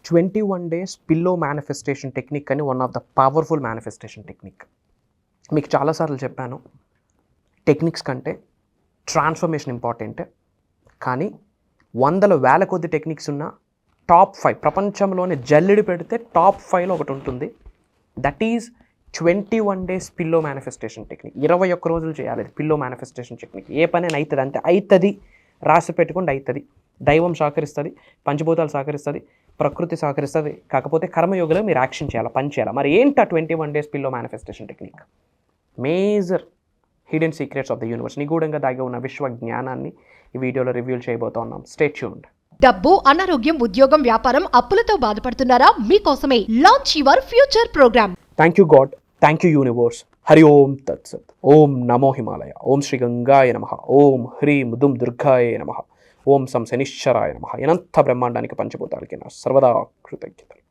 21 days pillow manifestation technique అని one of the powerful manifestation technique. మీకు చాలాసార్లు చెప్పాను, టెక్నిక్స్ కంటే ట్రాన్స్ఫర్మేషన్ ఇంపార్టెంట్. కానీ వందల వేల కొద్ది టెక్నిక్స్ ఉన్న టాప్ 5 ప్రపంచంలోనే జల్లెడి పెడితే టాప్ 5లో ఒకటి ఉంటుంది. That is 21 days pillow manifestation technique. 21 రోజులు చేయాలి పిల్లో మేనిఫెస్టేషన్ టెక్నిక్. ఏ పని అవుతుంది అంటే అవుతుంది, రాసి పెట్టుకుంటే అవుతుంది. దైవం సహకరిస్తుంది, పంచభూతాలు సహకరిస్తుంది, ప్రకృతి సహకరిస్తుంది. కాకపోతే కర్మయోగంలో మీరు యాక్షన్ చేయాలి, పని చేయాలి. మరి ఏంటా 21 days pillow manifestation technique? Major hidden secrets of the universe, నిగూఢంగా దాగి ఉన్న విశ్వ జ్ఞానాన్ని ఈ వీడియోలో రివ్యూ చేయబోతున్నాం. Stay tuned. డబ్బు, అనారోగ్యం, ఉద్యోగం, వ్యాపారం, అప్పులతో బాధపడుతున్నారా? మీకోసమే launch your future program. Thank you God, thank you universe. Hari ఓం తత్సత్. ఓం నమో హిమాలయ. ఓం శ్రీ గంగాయ నమః. ఓం హ్రీం దుం దుర్గాయ నమః. ఓం సం శనిశ్చరాయ నమః. అనంత బ్రహ్మాండానికి పంచభూతాలకి నా సర్వదా కృతజ్ఞతలు.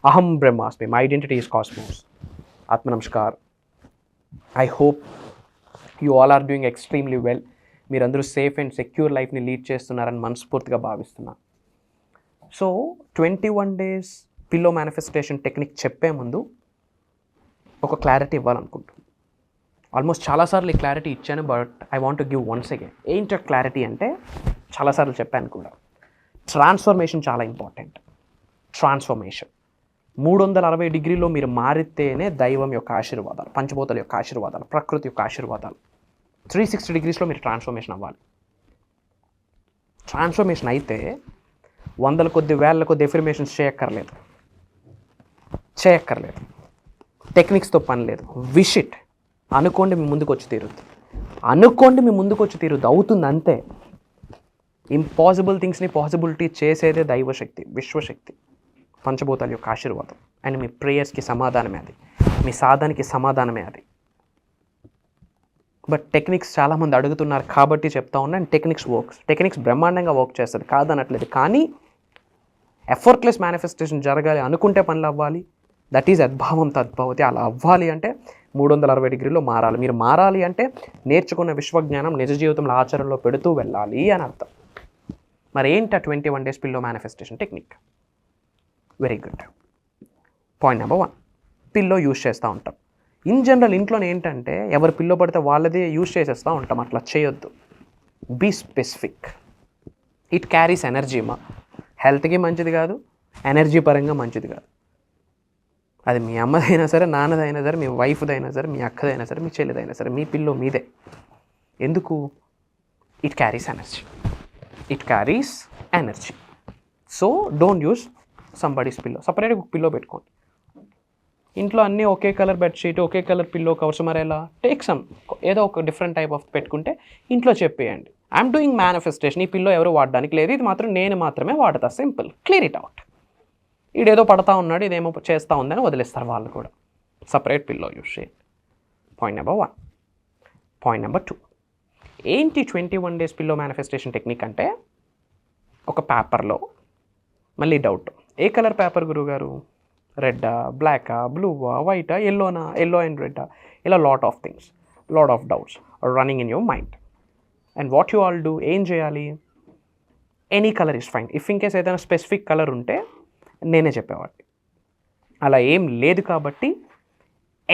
అహం బ్రహ్మాస్మి. My identity is cosmos. ఆత్మ నమస్కార్. I hope you all are doing extremely well. మీరందరూ సేఫ్ అండ్ సెక్యూర్ లైఫ్ని లీడ్ చేస్తున్నారని మనస్ఫూర్తిగా భావిస్తున్నాను. So 21 days pillow manifestation technique చెప్పే ముందు ఒక క్లారిటీ ఇవ్వాలనుకుంటున్నాను. ఆల్మోస్ట్ చాలాసార్లు ఈ క్లారిటీ ఇచ్చాను, but I want to give once again. ఏంటో క్లారిటీ అంటే చాలాసార్లు చెప్పాను కూడా, ట్రాన్స్ఫర్మేషన్ చాలా ఇంపార్టెంట్. ట్రాన్స్ఫర్మేషన్ 360 degrees మీరు మారితేనే దైవం యొక్క ఆశీర్వాదాలు, పంచభూతాల యొక్క ఆశీర్వాదాలు, ప్రకృతి యొక్క ఆశీర్వాదాలు. 360 degrees మీరు ట్రాన్స్ఫర్మేషన్ అవ్వాలి. ట్రాన్స్ఫర్మేషన్ అయితే వందల కొద్ది వేల కొద్ది ఎఫర్మేషన్స్ చేయక్కర్లేదు. టెక్నిక్స్తో పని లేదు. Wish it. అనుకోండి మీ ముందుకు వచ్చి తీరుద్ది. అవుతుంది అంతే. ఇంపాసిబుల్ థింగ్స్ని పాసిబిలిటీ చేసేదే దైవశక్తి, విశ్వశక్తి, పంచభూతాల యొక్క ఆశీర్వాదం. అండ్ మీ ప్రేయర్స్కి సమాధానమే అది, మీ సాధనకి సమాధానమే అది. బట్ టెక్నిక్స్ చాలామంది అడుగుతున్నారు కాబట్టి చెప్తా ఉన్నాను. టెక్నిక్స్ బ్రహ్మాండంగా వర్క్ చేస్తుంది, కాదనట్లేదు. కానీ ఎఫర్ట్లెస్ మేనిఫెస్టేషన్ జరగాలి అనుకుంటే పనులు అవ్వాలి. దట్ ఈజ్ అద్భావం తద్భవతి. అలా అవ్వాలి అంటే 360 degrees మారాలి. మీరు మారాలి అంటే నేర్చుకున్న విశ్వజ్ఞానం నిజ జీవితంలో ఆచరణలో పెడుతూ వెళ్ళాలి అని అర్థం. మరి ఏంటి 21 days pillow manifestation technique? Very good. Point number 1, pillow use చేస్తూ ఉంటాం. ఇన్ జనరల్ ఇంట్లోనే ఏంటంటే ఎవరు పిల్లో పడితే వాళ్ళదే యూజ్ చేసేస్తూ ఉంటాం. అట్లా చేయొద్దు. Be specific. It carries energy. హెల్త్కి మంచిది కాదు, ఎనర్జీ పరంగా మంచిది కాదు. అది మీ అమ్మదైనా సరే, నాన్నదైనా సరే, మీ వైఫ్దైనా సరే, మీ అక్కదైనా సరే, మీ చెల్లిదైనా సరే, మీ పిల్లో మీదే. ఎందుకు? It carries energy. So don't use somebody's pillow. సపరేట్గా ఒక పిల్లో పెట్టుకోండి. ఇంట్లో అన్నీ ఒకే కలర్ బెడ్షీట్, ఒకే కలర్ పిల్లో కవర్స్, మరి ఎలా? టేక్ సమ్, ఏదో ఒక డిఫరెంట్ టైప్ ఆఫ్ పెట్టుకుంటే ఇంట్లో చెప్పేయండి, ఐఎమ్ డూయింగ్ మేనిఫెస్టేషన్. ఈ పిల్లో ఎవరు వాడడానికి లేదు, ఇది మాత్రం నేను మాత్రమే వాడతా. సింపుల్. Clear it out. ఇదేదో పడతా ఉన్నాడు, ఇదేమో చేస్తూ ఉందని వదిలేస్తారు వాళ్ళు కూడా. సపరేట్ పిల్లో యూస్ చేయండి. Point number 1. పాయింట్ నెంబర్ 2, ఏంటి 21 days పిల్లో మేనిఫెస్టేషన్ టెక్నిక్ అంటే, ఒక పేపర్లో, మళ్ళీ డౌట్, ఏ కలర్ పేపర్ గురుగారు? రెడ్డా, బ్లాకా, బ్లూవా, వైటా, ఎల్లో అండ్ రెడ్డా? ఇలా lot of things, lot of doubts running in your mind. And what you all do, ఏం చేయాలి? Any colour is fine. If in case ఏదైనా specific colour ఉంటే నేనే చెప్పేవాడిని. అలా ఏం లేదు కాబట్టి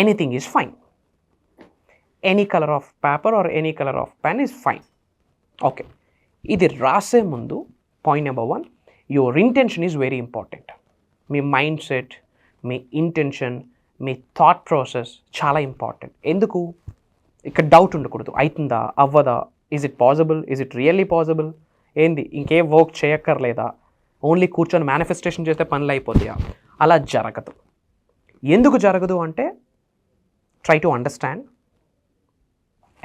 anything is fine. Any colour of paper or any colour of pen is fine. Okay. ఇది రాసే ముందు point number 1, your intention is very important. మీ మైండ్ సెట్, మీ ఇంటెన్షన్, మీ థాట్ ప్రాసెస్ చాలా ఇంపార్టెంట్. ఎందుకు? ఇక్కడ డౌట్ ఉండకూడదు. అవుతుందా, అవ్వదా, is it possible, is it really possible, ఏంది ఇంకేం వర్క్ చేయక్కర్లేదా, ఓన్లీ కూర్చొని మేనిఫెస్టేషన్ చేస్తే పనులు అయిపోతాయా? అలా జరగదు. ఎందుకు జరగదు అంటే, try to understand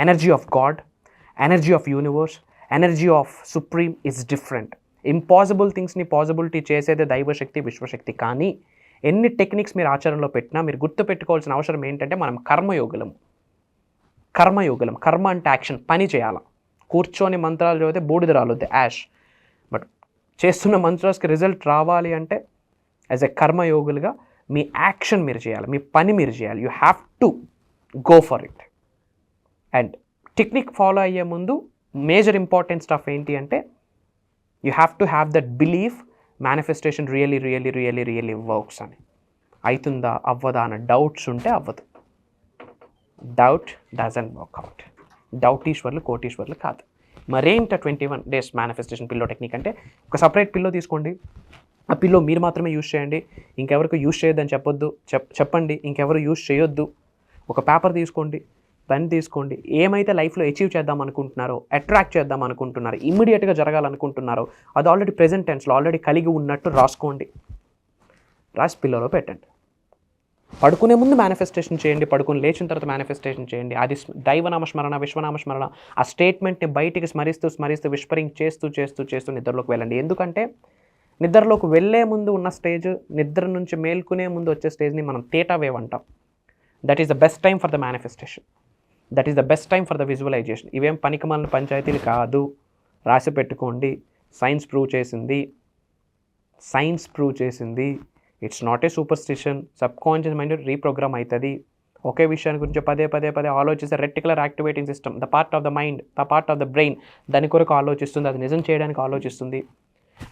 energy of God, energy of universe, energy of supreme is different. Impossible థింగ్స్ని పాసిబిలిటీ చేసేదే దైవశక్తి, విశ్వశక్తి. కానీ ఎన్ని టెక్నిక్స్ మీరు ఆచరణలో పెట్టినా మీరు గుర్తుపెట్టుకోవాల్సిన అవసరం ఏంటంటే, మనం కర్మయోగులం. కర్మ అంటే యాక్షన్, పని చేయాలి. కూర్చొని మంత్రాలు చదివితే బూడిద రాలుద్ది, యాష్. బట్ చేస్తున్న మంత్రాస్కి రిజల్ట్ రావాలి అంటే, యాజ్ ఎ కర్మయోగులుగా మీ యాక్షన్ మీరు చేయాలి, మీ పని మీరు చేయాలి. You have to go for it. And technique follow అయ్యే ముందు మేజర్ ఇంపార్టెంట్ స్టఫ్ ఏంటి అంటే, you have to have that belief manifestation really works అని. అవుతుందా అవ్వదా అన్న డౌట్స్ ఉంటే అవ్వదు. Doubt doesn't work out. డౌటీశ్వర్లు కోటీశ్వర్లు కాదు. మరేంట 21 days మేనిఫెస్టేషన్ పిల్లో టెక్నిక్ అంటే, ఒక సపరేట్ పిల్లో తీసుకోండి. ఆ పిల్లో మీరు మాత్రమే యూజ్ చేయండి, ఇంకెవరికి యూజ్ చేయొద్దని చెప్పొద్దు. చెప్పండి ఇంకెవరు యూజ్ చేయొద్దు. ఒక పేపర్ తీసుకోండి, పెన్ తీసుకోండి. ఏమైతే లైఫ్లో అచీవ్ చేద్దాం అనుకుంటున్నారో, అట్రాక్ట్ చేద్దాం అనుకుంటున్నారో, ఇమ్మీడియట్గా జరగాలనుకుంటున్నారో అది ఆల్రెడీ ప్రెజెంట్ టెన్స్లో ఆల్రెడీ కలిగి ఉన్నట్టు రాసుకోండి. రాసి పిల్లలో పెట్టండి. పడుకునే ముందు మేనిఫెస్టేషన్ చేయండి, పడుకుని లేచిన తర్వాత మేనిఫెస్టేషన్ చేయండి. అది దైవనామస్మరణ, విశ్వనామస్మరణ, ఆ స్టేట్మెంట్ని బయటికి స్మరిస్తూ విస్పరింగ్ చేస్తూ నిద్రలోకి వెళ్ళండి. ఎందుకంటే నిద్రలోకి వెళ్ళే ముందు ఉన్న స్టేజ్, నిద్ర నుంచి మేల్కునే ముందు వచ్చే స్టేజ్ని మనం థీటా వేవ్ అంటాం. That is the best time for the manifestation. That is the best time for the visualisation. ఇవేం పనికిమాలిన పంచాయతీలు కాదు, రాసి పెట్టుకోండి. సైన్స్ ప్రూవ్ చేసింది. It's not a superstition. Subconscious mind reprogramme అవుతుంది. ఒకే విషయాన్ని గురించి పదే ఆలోచిస్తే reticular activating system, the part of the mind, the part of the brain దాని కొరకు ఆలోచిస్తుంది, అది నిజం చేయడానికి ఆలోచిస్తుంది.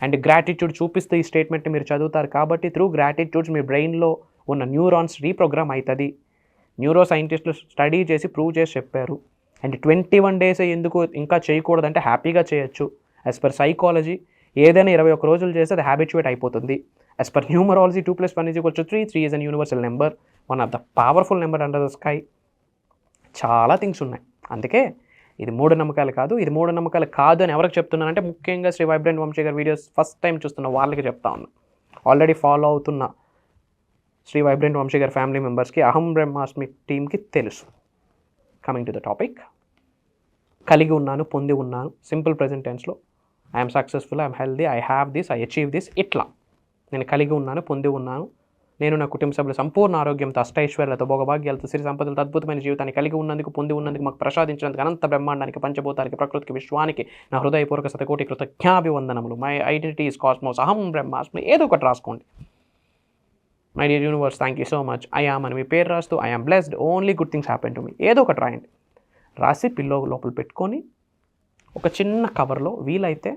అండ్ గ్రాటిట్యూడ్ చూపిస్తూ ఈ స్టేట్మెంట్ని మీరు చదువుతారు కాబట్టి త్రూ గ్రాటిట్యూడ్స్ మీ బ్రెయిన్లో ఉన్న న్యూరాన్స్ రీప్రోగ్రామ్ అవుతుంది. న్యూరో సైంటిస్టులు స్టడీ చేసి ప్రూవ్ చేసి చెప్పారు. అండ్ 21 days ఎందుకు ఇంకా చేయకూడదంటే హ్యాపీగా చేయొచ్చు. యాజ్ పర్ సైకాలజీ ఏదైనా 21 రోజులు చేస్తే అది హ్యాబిచువేట్ అయిపోతుంది. As per numerology 2 + 1 = 3. 3 is an universal number, one of the powerful number under the sky. చాలా థింగ్స్ ఉన్నాయి. అందుకే ఇది మూఢనమ్మకాలు కాదు. ఇది మూఢనమ్మకాలు కాదు అని ఎవరికి చెప్తున్నానంటే ముఖ్యంగా శ్రీ వైబ్రెంట్ వంశీ గారి వీడియోస్ ఫస్ట్ టైం చూస్తున్న వాళ్ళకి చెప్తా ఉన్నా. ఆల్రెడీ ఫాలో అవుతున్న శ్రీ వైబ్రెంట్ వంశీ గారి ఫ్యామిలీ మెంబర్స్కి, అహం బ్రహ్మాస్మి టీమ్కి తెలుసు. కమింగ్ టు ద టాపిక్, కలిగి ఉన్నాను, పొంది ఉన్నాను, సింపుల్ ప్రెజెంట్ టెన్స్లో I'm successful, I'm healthy, I have this, I achieve this. ఇట్లా నేను కలిగి ఉన్నాను, పొంది ఉన్నాను, నేను నా కుటుంబ సభ్యులు సంపూర్ణ ఆరోగ్యంతో, అష్టైశ్వర్యాలతో, భోగభాగ్యాలతో, సిరి సంపదలతో, అద్భుతమైన జీవితాన్ని కలిగి ఉన్నందుకు, పొంది ఉన్నందుకు, మాకు ప్రసాదించినందుకు అనంత బ్రహ్మాండానికి, పంచభూతానికి, ప్రకృతికి, విశ్వానికి నా హృదయపూర్వక శతకోటి కృతజ్ఞాభివందనములు. మై ఐడెంటిటీ ఈజ్ కాస్మోస్, అహం బ్రహ్మాస్మి. ఏదో ఒకటి రాసుకోండి. My dear universe, thank you so much. I am అని మీ పేరు రాస్తూ, I am blessed, only good things happen to me. ఏదో ఒకటి రాయండి. రాసి పిల్లో లోపల పెట్టుకొని ఒక చిన్న కవర్లో, వీలైతే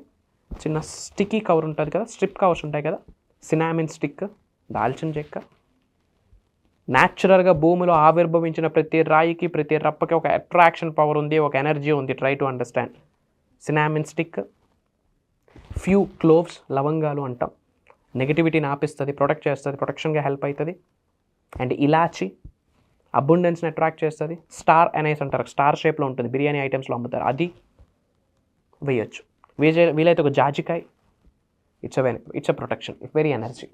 చిన్న స్టిక్కీ కవర్ ఉంటుంది కదా, స్ట్రిప్ కవర్స్ ఉంటాయి కదా, సినామిన్ స్టిక్, దాల్చిన చెక్క, న్యాచురల్గా భూమిలో ఆవిర్భవించిన ప్రతి రాయికి, ప్రతి రప్పకి ఒక అట్రాక్షన్ పవర్ ఉంది, ఒక ఎనర్జీ ఉంది. Try to understand. Cinnamon stick, few cloves, లవంగాలు అంటాం, నెగిటివిటీని ఆపిస్తుంది, ప్రొటెక్ట్ చేస్తుంది, ప్రొటెక్షన్గా హెల్ప్ అవుతుంది. అండ్ ఇలాచి అబుండెన్స్ని అట్రాక్ట్ చేస్తుంది. స్టార్ అనేసి అంటారు, స్టార్ షేప్లో ఉంటుంది, బిర్యానీ ఐటమ్స్లో అమ్ముతారు, అది వేయచ్చు. వీలైతే ఒక జాజికాయ, it's a protection, it's very energy.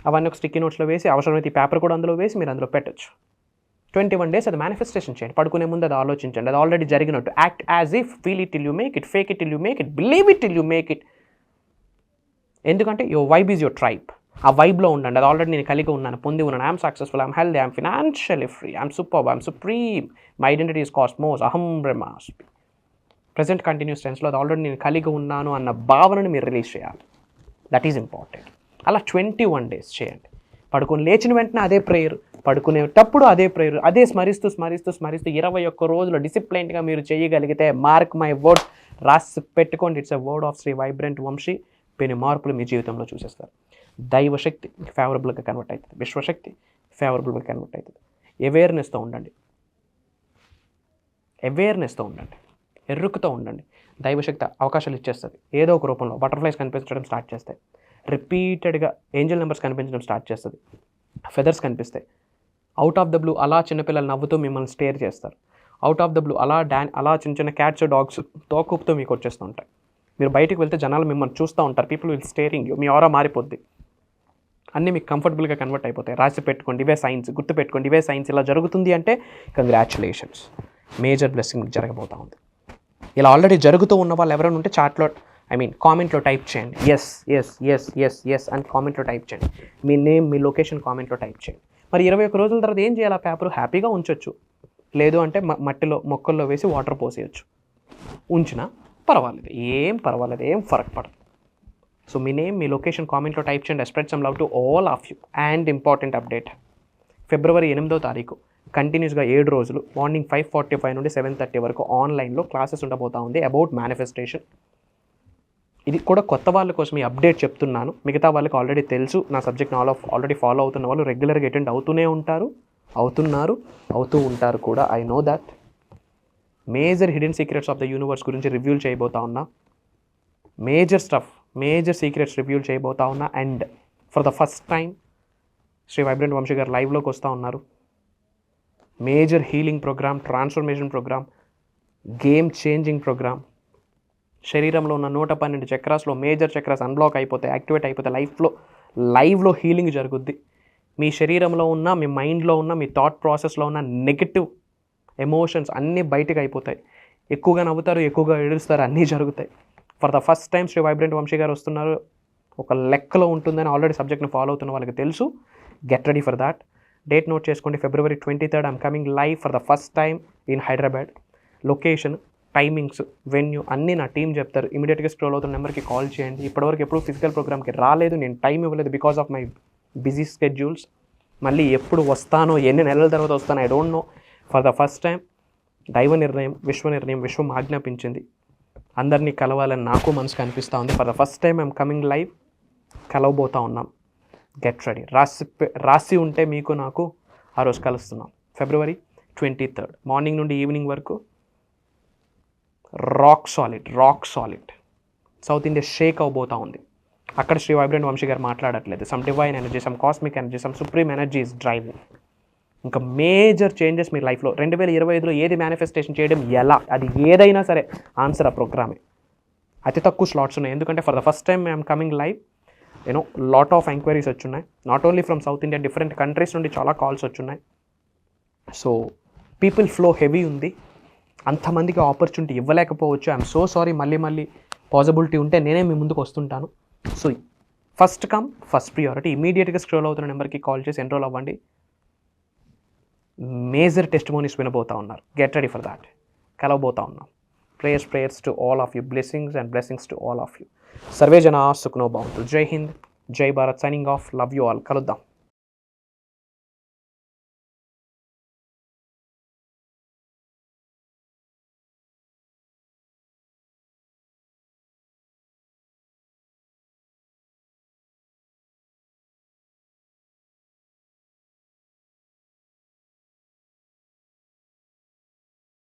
అవన్నీ ఒక స్టిక్కీ నోట్స్లో వేసి, అవసరమైతే ఈ పేపర్ కూడా అందులో వేసి మీరు అందులో పెట్టచ్చు. 21 days అది మేనిఫెస్టేషన్ చేయండి. పడుకునే ముందు అది ఆలోచించండి, అది ఆల్రెడీ జరిగినట్టు. Act as if, feel it till you make it, fake it till you make it, believe it till you make it. ఎందుకంటే your vibe is your tribe. ఆ వైబ్లో ఉండండి. అది ఆల్రెడీ నేను కలిగి ఉన్నాను, పొంది ఉన్నాను, I'm successful, I'm healthy, I'm financially free, I'm super, I'm supreme, my identity is cosmos, అహం బ్రహ్మాస్మి. ప్రెజెంట్ కంటిన్యూస్ టెన్స్లో అది ఆల్రెడీ నేను కలిగి ఉన్నాను అన్న భావనని మీరు రిలీజ్ చేయాలి. That is important. అలా 21 days చేయండి. పడుకొని లేచిన వెంటనే అదే ప్రేయర్, పడుకునేటప్పుడు అదే ప్రేయర్, అదే స్మరిస్తూ 21 రోజులు డిసిప్లైన్గా మీరు చేయగలిగితే, మార్క్ మై వర్డ్స్, రాసి పెట్టుకోండి, it's a word of Shri vibrant Vamshi. పెను మార్పులు మీ జీవితంలో చూసేస్తారు. దైవశక్తి ఫేవరబుల్గా కన్వర్ట్ అవుతుంది, విశ్వశక్తి ఫేవరబుల్గా కన్వర్ట్ అవుతుంది. అవేర్నెస్తో ఉండండి, ఎరుకుతో ఉండండి. దైవశక్తి అవకాశాలు ఇచ్చేస్తుంది ఏదో ఒక రూపంలో. బటర్ఫ్లైస్ కనిపించడం స్టార్ట్ చేస్తాయి, రిపీటెడ్గా ఏంజల్ నెంబర్స్ కనిపించడం స్టార్ట్ చేస్తుంది, ఫెదర్స్ కనిపిస్తాయి. అవుట్ ఆఫ్ ద బ్లూ అలా చిన్నపిల్లలు నవ్వుతూ మిమ్మల్ని స్టేర్ చేస్తారు. అవుట్ ఆఫ్ ద బ్లూ అలా చిన్న క్యాట్స్, డాగ్స్ తోకూపుతూ మీకు వచ్చేస్తూ ఉంటాయి. మీరు బయటికి వెళ్తే జనాలు మిమ్మల్ని చూస్తూ ఉంటారు, పీపుల్ విల్ స్టేరింగ్ యూ, మీ ఆరా మారిపోద్ది, అన్నీ మీకు కంఫర్టబుల్గా కన్వర్ట్ అయిపోతాయి. రాసి పెట్టుకోండి, ఇవే సైన్స్, గుర్తు పెట్టుకోండి, ఇవే సైన్స్. ఇలా జరుగుతుంది అంటే కంగ్రాచులేషన్స్, మేజర్ బ్లెస్సింగ్ జరగబోతూ ఉంది. ఇలా ఆల్రెడీ జరుగుతూ ఉన్న వాళ్ళు ఎవరైనా ఉంటే చాట్లో, కామెంట్లో టైప్ చేయండి, ఎస్ అని కామెంట్లో టైప్ చేయండి. మీ నేమ్, మీ లొకేషన్ కామెంట్లో టైప్ చేయండి. మరి 21 రోజుల తర్వాత ఏం చేయాలి? ఆ పేపర్ హ్యాపీగా ఉంచవచ్చు, లేదు అంటే మట్టిలో, మొక్కల్లో వేసి వాటర్ పోసేయచ్చు. ఉంచినా పర్వాలేదు, ఏం ఫరక్ పడదు. సో మీ నేమ్, మీ లొకేషన్ కామెంట్లో టైప్ చేయండి. Spread some love to all of you. And important update, February 8వ తారీఖు కంటిన్యూస్గా 7 రోజులు మార్నింగ్ 5:45 నుండి 7:30 వరకు ఆన్లైన్లో క్లాసెస్ ఉండబోతా ఉంది అబౌట్ మేనిఫెస్టేషన్. ఇది కూడా కొత్త వాళ్ళ కోసం ఈ అప్డేట్ చెప్తున్నాను. మిగతా వాళ్ళకి ఆల్రెడీ తెలుసు, నా సబ్జెక్ట్ ఆల్రెడీ ఫాలో అవుతున్న వాళ్ళు రెగ్యులర్గా అటెండ్ అవుతూ ఉంటారు కూడా. I know that. Major hidden secrets of the universe గురించి రివ్యూలు చేయబోతా ఉన్నా, మేజర్ సీక్రెట్స్ రివ్యూలు చేయబోతా ఉన్నా. And for the first time Shri vibrant Vamsi garu లైవ్లోకి వస్తూ ఉన్నారు. Major healing programme, transformation programme, game changing programme. శరీరంలో ఉన్న 112 చక్రాస్లో మేజర్ చక్రాస్ అన్బ్లాక్ అయిపోతాయి, యాక్టివేట్ అయిపోతాయి. లైవ్లో హీలింగ్ జరుగుద్ది. మీ శరీరంలో ఉన్న, మీ మైండ్లో ఉన్న, మీ థాట్ ప్రాసెస్లో ఉన్న నెగటివ్ ఎమోషన్స్ అన్నీ బయటకు అయిపోతాయి. ఎక్కువగా నవ్వుతారు, ఎక్కువగా ఏడుస్తారు, అన్నీ జరుగుతాయి. For the first time Shri vibrant Vamsi garu వస్తున్నారు. ఒక లెక్కలో ఉంటుందని ఆల్రెడీ సబ్జెక్ట్ని ఫాలో అవుతున్న వాళ్ళకి తెలుసు. Get ready for that. Date note చేసుకోండి. February 23rd I'm coming live for the first time in Hyderabad. Location, timings, venue అన్నీ నా టీం చెప్తారు. ఇమీడియట్గా స్క్రోల్ అవుతున్న నెంబర్కి కాల్ చేయండి. ఇప్పటివరకు ఎప్పుడు ఫిజికల్ ప్రోగ్రామ్కి రాలేదు, నేను టైం ఇవ్వలేదు because of my busy schedules. మళ్ళీ ఎప్పుడు వస్తానో, ఎన్ని నెలల తర్వాత వస్తానో I don't know. For the first time దైవ నిర్ణయం, విశ్వం ఆజ్ఞాపించింది. అందరినీ కలవాలని నాకు మనసుకు అనిపిస్తూ ఉంది. For the first time I'm coming live. కలవబోతూ ఉన్నాం. Get ready. రాసి ఉంటే మీకు నాకు ఆ రోజు కలుస్తున్నాం. February 23rd మార్నింగ్ నుండి ఈవినింగ్ వరకు rock solid south India shake అవబోతూ ఉంది. అక్కడ శ్రీ వైబ్రెంట్ వంశీ గారు మాట్లాడట్లేదు. Some divine energy, some cosmic energy, some supreme energy is driving. ఇంకా మేజర్ చేంజెస్ మీ లైఫ్లో 2025లో ఏది మేనిఫెస్టేషన్ చేయడం ఎలా, అది ఏదైనా సరే ఆన్సర్ ఆ ప్రోగ్రామే. అతి తక్కువ స్లాట్స్ ఉన్నాయి. ఎందుకంటే for the first time I'm coming live. Lot of enquiries వచ్చున్నాయి. Not only from south India, different countries నుండి చాలా కాల్స్ వచ్చున్నాయి. సో పీపుల్ ఫ్లో హెవీ ఉంది. అంతమందికి ఆపర్చునిటీ ఇవ్వలేకపోవచ్చు. I'm so sorry. మళ్ళీ పాసిబిలిటీ ఉంటే నేనే మీ ముందుకు వస్తుంటాను. So first come first priority. ఇమీడియట్గా స్క్రోల్ అవుతున్న నెంబర్కి కాల్ చేసి ఎన్రోల్ అవ్వండి. మేజర్ టెస్టిమోనీస్ వినబోతా ఉన్నారు. Get ready for that. కలవబోతా ఉన్నాం. Prayers to all of you. Blessings to all of you. సర్వే జనా సుఖనో భవంతు. జై హింద్, జై Bharat. Signing off. Love you all. కలుద్దాం.